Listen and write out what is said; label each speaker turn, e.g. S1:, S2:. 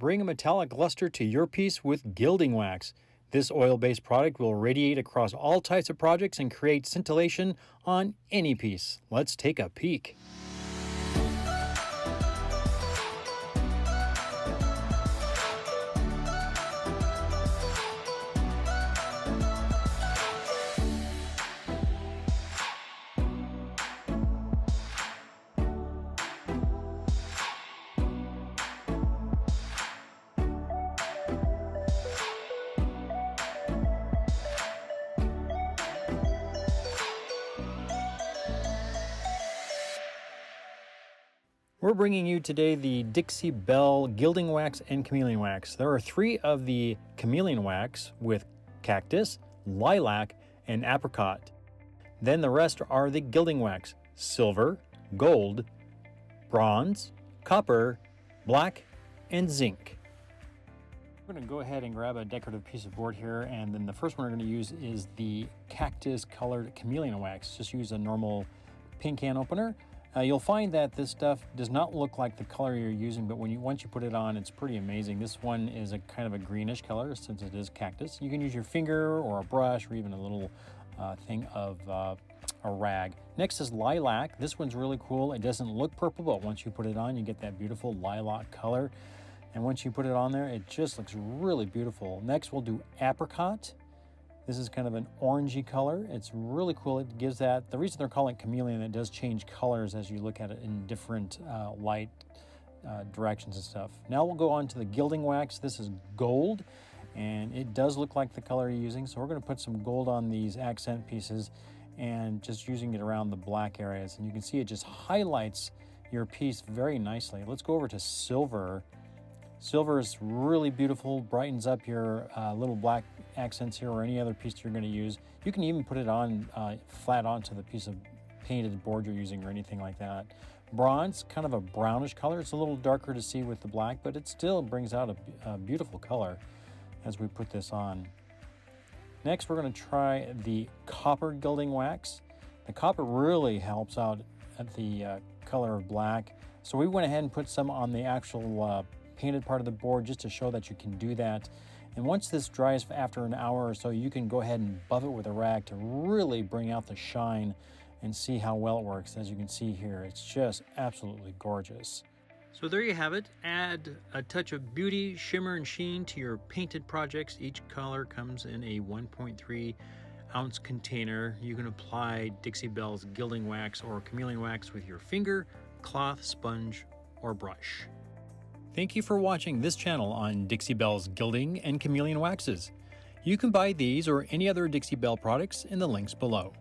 S1: bring a metallic luster to your piece with gilding wax. This oil-based product will radiate across all types of projects and create scintillation on any piece. Let's take a peek. We're bringing you today the Dixie Belle Gilding Wax and Chameleon Wax. There are 3 of the Chameleon Wax with cactus, lilac, and apricot. Then the rest are the Gilding Wax: silver, gold, bronze, copper, black, and zinc. We're going to go ahead and grab a decorative piece of board here, and then the first one we're going to use is the cactus colored Chameleon Wax. Just use a normal paint can opener. You'll find that this stuff does not look like the color you're using, but once you put it on, it's pretty amazing. This one is a kind of a greenish color since it is cactus. You can use your finger or a brush or even a little thing of a rag. Next is lilac. This one's really cool. It doesn't look purple, but once you put it on, you get that beautiful lilac color. And once you put it on there, it just looks really beautiful. Next, we'll do apricot. This is kind of an orangey color. It's really cool. It gives that, the reason they're calling it chameleon, it does change colors as you look at it in different light directions and stuff. Now we'll go on to the gilding wax. This is gold, and it does look like the color you're using. So we're going to put some gold on these accent pieces and just using it around the black areas. And you can see it just highlights your piece very nicely. Let's go over to silver. Silver is really beautiful, brightens up your little black accents here or any other piece you're going to use. You can even put it on flat onto the piece of painted board you're using or anything like that. Bronze, kind of a brownish color. It's a little darker to see with the black, but it still brings out a beautiful color as we put this on. Next, we're going to try the copper gilding wax. The copper really helps out at the color of black. So we went ahead and put some on the actual painted part of the board just to show that you can do that. And once this dries after an hour or so, you can go ahead and buff it with a rag to really bring out the shine and see how well it works. As you can see here, it's just absolutely gorgeous. So there you have it. Add a touch of beauty, shimmer, and sheen to your painted projects. Each color comes in a 1.3 ounce container. You can apply Dixie Belle's Gilding Wax or Chameleon Wax with your finger, cloth, sponge, or brush. Thank you for watching this channel on Dixie Belle's Gilding and Chameleon Waxes. You can buy these or any other Dixie Belle products in the links below.